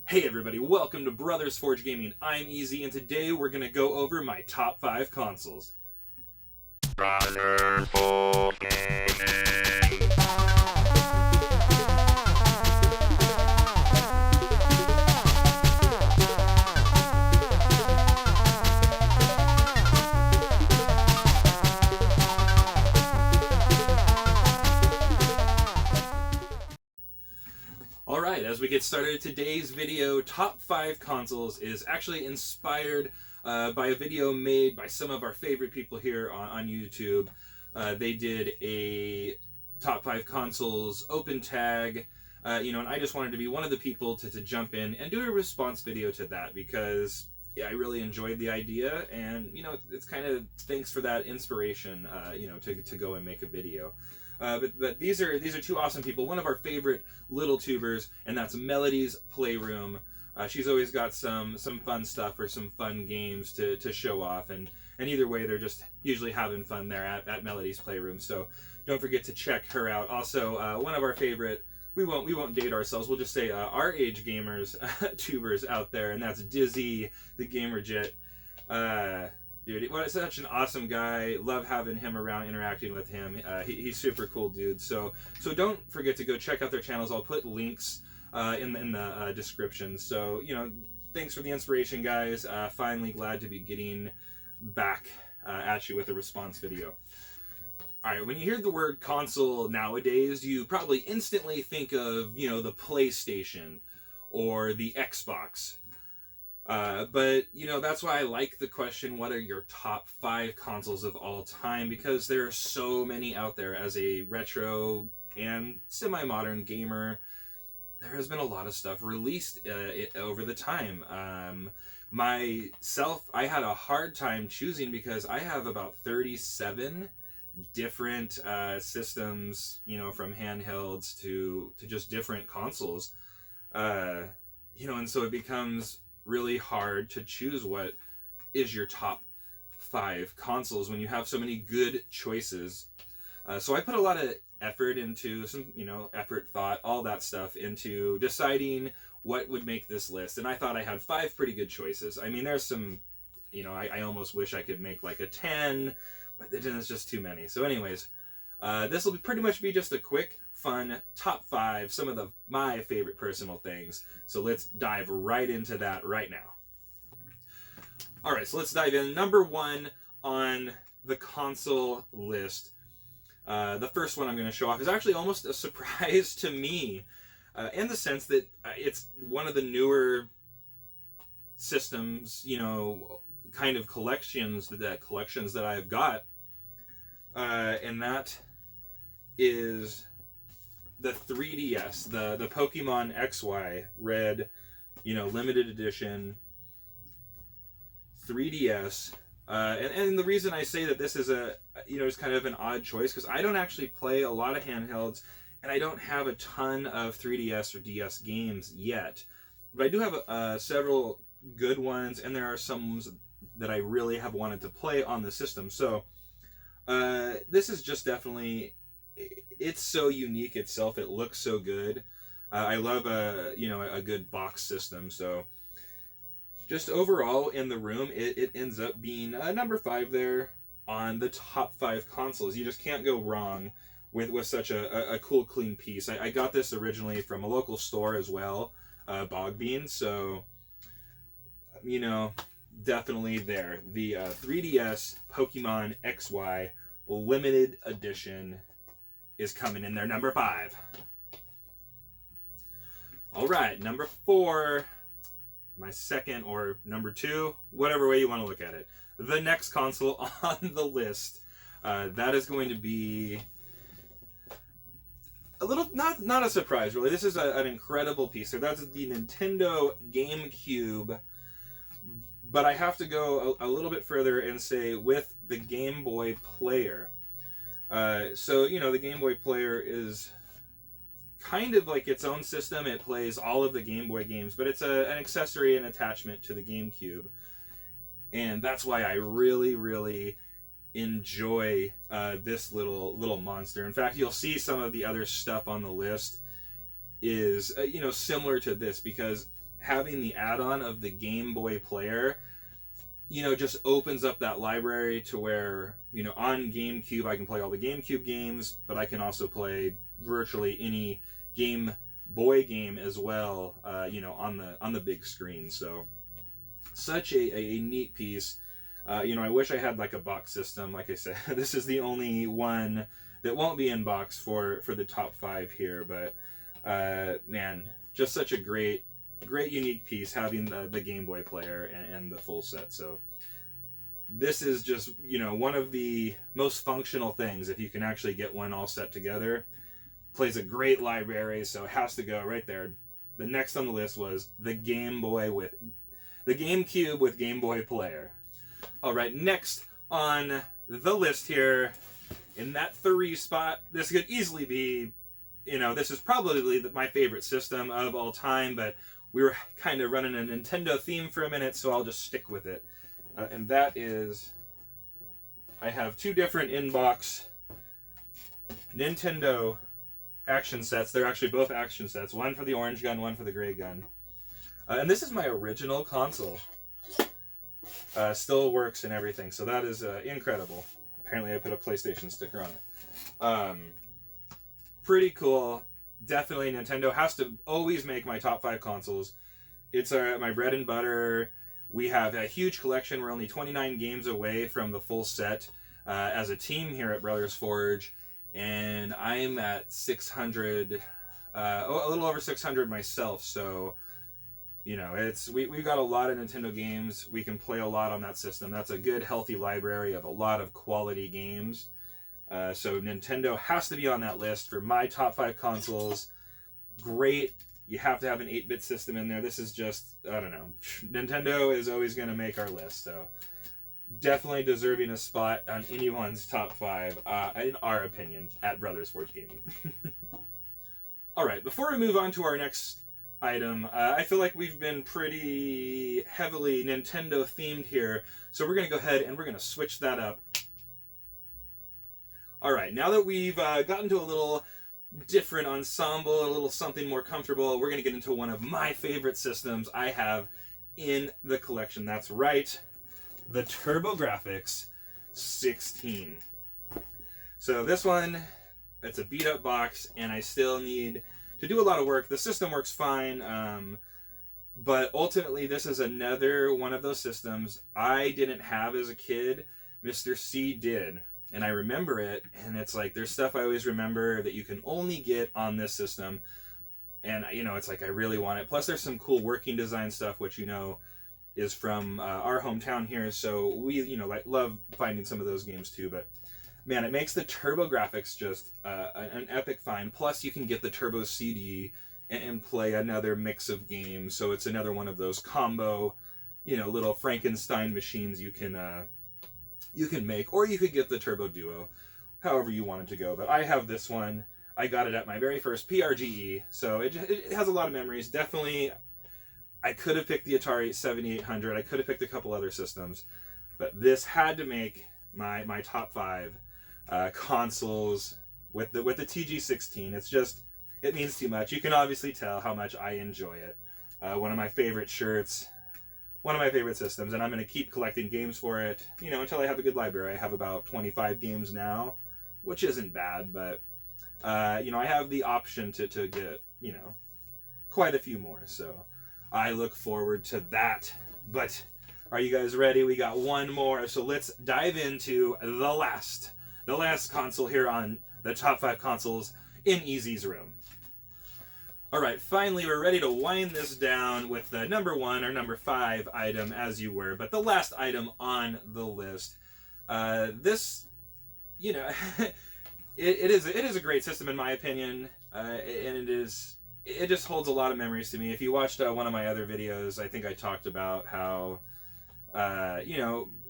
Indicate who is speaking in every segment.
Speaker 1: Hey everybody, welcome to Brothers Forge Gaming. I'm Easy, and today we're going to go over my top 5 consoles.
Speaker 2: Brothers Forge Gaming.
Speaker 1: Alright, as we get started, today's video, Top 5 Consoles, is actually inspired by a video made by some of our favorite people here on YouTube. They did a Top 5 Consoles open tag, and I just wanted to be one of the people to jump in and do a response video to that because I really enjoyed the idea, and, it's kind of thanks for that inspiration, to go and make a video. But these are two awesome people. One of our favorite little tubers, and that's Melody's Playroom. She's always got some fun stuff or some fun games to show off, and either way, they're just usually having fun there at Melody's Playroom. So don't forget to check her out. Also, one of our favorite, we won't date ourselves. We'll just say our age gamers, tubers out there, and that's Dizzy the Gamerjet. Dude, what such an awesome guy. Love having him around, interacting with him. He's super cool, dude. So don't forget to go check out their channels. I'll put links in the description. So, thanks for the inspiration, guys. Finally glad to be getting back at you with a response video. Alright, when you hear the word console nowadays, you probably instantly think of, the PlayStation or the Xbox. But, that's why I like the question, what are your top 5 consoles of all time? Because there are so many out there. As a retro and semi-modern gamer, there has been a lot of stuff released over the time. Myself, I had a hard time choosing because I have about 37 different systems, from handhelds to just different consoles. And so it becomes really hard to choose what is your top 5 consoles when you have so many good choices. So I put a lot of effort into some, effort, thought, all that stuff into deciding what would make this list. And I thought I had 5 pretty good choices. I mean, there's some, I almost wish I could make like a 10, but then it's just too many. So anyways, this will pretty much be just a quick, fun top 5, some of my favorite personal things. So let's dive right into that right now. All right, so let's dive in. Number 1 on the console list. The first one I'm going to show off is actually almost a surprise to me, in the sense that it's one of the newer systems, kind of collections that I've got, and that is the 3DS, the Pokemon XY Red, limited edition 3DS. And the reason I say that this is is kind of an odd choice because I don't actually play a lot of handhelds, and I don't have a ton of 3DS or DS games yet. But I do have several good ones, and there are some that I really have wanted to play on the system. So this is just definitely, it's so unique itself. It looks so good. I love a good box system. So just overall in the room, it ends up being number 5 there on the top 5 consoles. You just can't go wrong with such a cool, clean piece. I got this originally from a local store as well, Bog Bean. So, definitely there. The 3DS Pokemon XY limited edition is coming in there, number 5. All right, number 4, my second, or number 2, whatever way you want to look at it. The next console on the list, that is going to be a little, not a surprise really. This is an incredible piece. So that's the Nintendo Gamecube. But I have to go a little bit further and say with the Game Boy Player. So, the Game Boy Player is kind of like its own system. It plays all of the Game Boy games, but it's an accessory and attachment to the GameCube. And that's why I really, really enjoy this little monster. In fact, you'll see some of the other stuff on the list is, similar to this, because having the add-on of the Game Boy player, just opens up that library to where, on GameCube I can play all the GameCube games, but I can also play virtually any Game Boy game as well, on the big screen. So such a neat piece. I wish I had like a box system. Like I said, this is the only one that won't be in box for the top 5 here. But man, just such a great unique piece, having the Game Boy player and the full set. So this is just one of the most functional things if you can actually get one all set together. Plays a great library, so it has to go right there. The next on the list was the GameCube with Game Boy player. All right, next on the list here, in that 3 spot, this could easily be, this is probably my favorite system of all time, but we were kind of running a Nintendo theme for a minute, so I'll just stick with it. And that is, I have 2 different in-box Nintendo action sets. They're actually both action sets, one for the orange gun, one for the gray gun. And this is my original console. Still works and everything, so that is incredible. Apparently I put a PlayStation sticker on it. Pretty cool. Definitely Nintendo has to always make my top 5 consoles. It's my bread and butter. We have a huge collection. We're only 29 games away from the full set as a team here at Brothers Forge, and I'm at 600, a little over 600 myself, so we've got a lot of Nintendo games. We can play a lot on that system. That's a good, healthy library of a lot of quality games. So Nintendo has to be on that list for my top 5 consoles. Great. You have to have an 8-bit system in there. This is just, I don't know. Nintendo is always going to make our list. So definitely deserving a spot on anyone's top 5, in our opinion, at Brothers Forge Gaming. All right, before we move on to our next item, I feel like we've been pretty heavily Nintendo themed here, so we're going to go ahead and we're going to switch that up. Alright, now that we've gotten to a little different ensemble, a little something more comfortable, we're going to get into one of my favorite systems I have in the collection. That's right, the TurboGrafx 16. So this one, it's a beat up box, and I still need to do a lot of work. The system works fine, but ultimately this is another one of those systems I didn't have as a kid. Mr. C did, and I remember it, and it's like there's stuff I always remember that you can only get on this system, and it's like I really want it. Plus there's some cool working design stuff, which is from our hometown here, so we love finding some of those games too. But man, it makes the TurboGrafx just an epic find. Plus, you can get the Turbo CD and play another mix of games. So it's another one of those combo, little Frankenstein machines you can make. Or you could get the Turbo Duo, however you want it to go. But I have this one. I got it at my very first PRGE, so it has a lot of memories. Definitely, I could have picked the Atari 7800. I could have picked a couple other systems, but this had to make my top 5 consoles with the TG16. It means too much. You can obviously tell how much I enjoy it. One of my favorite shirts, one of my favorite systems, and I'm going to keep collecting games for it, until I have a good library. I have about 25 games now, which isn't bad, but I have the option to get, quite a few more. So I look forward to that. But are you guys ready? We got one more, so let's dive into the last console here on the top 5 consoles in Easy's room. Alright, finally we're ready to wind this down with the number 1 or number 5 item, as you were, but the last item on the list. This, it is a great system in my opinion, and it just holds a lot of memories to me. If you watched one of my other videos, I think I talked about how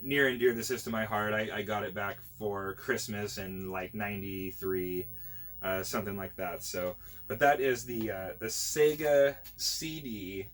Speaker 1: near and dear this is to my heart. I got it back for Christmas in like '93, something like that. So, but that is the Sega Cd.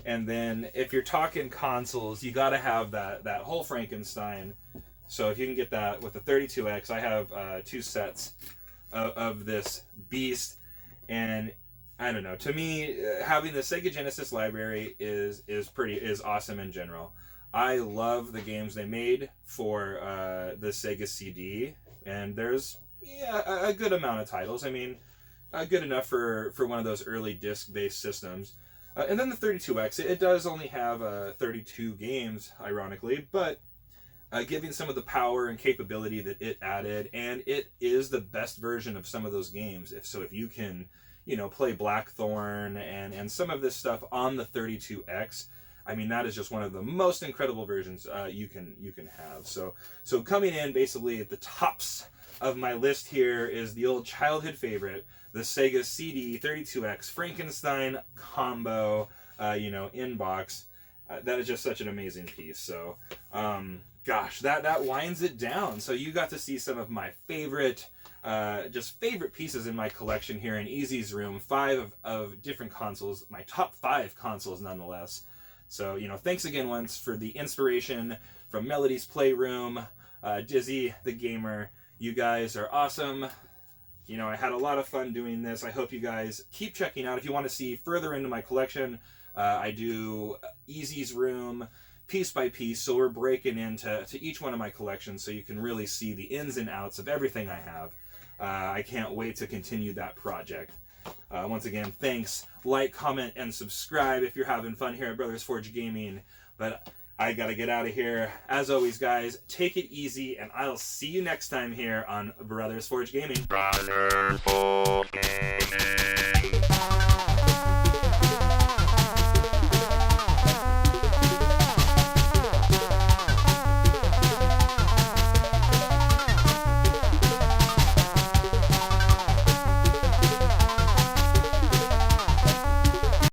Speaker 1: And then if you're talking consoles, you got to have that whole Frankenstein. So if you can get that with the 32X, I have 2 sets of this beast, and I don't know. To me, having the Sega Genesis library is awesome in general. I love the games they made for the Sega CD, and there's a good amount of titles. I mean, good enough for one of those early disc-based systems. And then the 32X, it does only have 32 games, ironically, but giving some of the power and capability that it added, and it is the best version of some of those games. If you can, play Blackthorn and some of this stuff on the 32X, I mean, that is just one of the most incredible versions you can have. So coming in basically at the tops of my list here is the old childhood favorite, the Sega CD 32X Frankenstein combo, inbox. That is just such an amazing piece. So, gosh, that winds it down. So you got to see some of my favorite pieces in my collection here in Easy's room. 5 of different consoles, my top 5 consoles nonetheless. So, thanks again once for the inspiration from Melody's Playroom, Dizzy the Gamer. You guys are awesome. I had a lot of fun doing this. I hope you guys keep checking out. If you want to see further into my collection, I do Easy's room piece by piece, so we're breaking into each one of my collections so you can really see the ins and outs of everything I have. I can't wait to continue that project. Once again, thanks. Like, comment, and subscribe if you're having fun here at Brothers Forge Gaming. But I gotta get out of here. As always, guys, take it easy, and I'll see you next time here on Brothers Forge Gaming.
Speaker 2: Brothers Forge Gaming.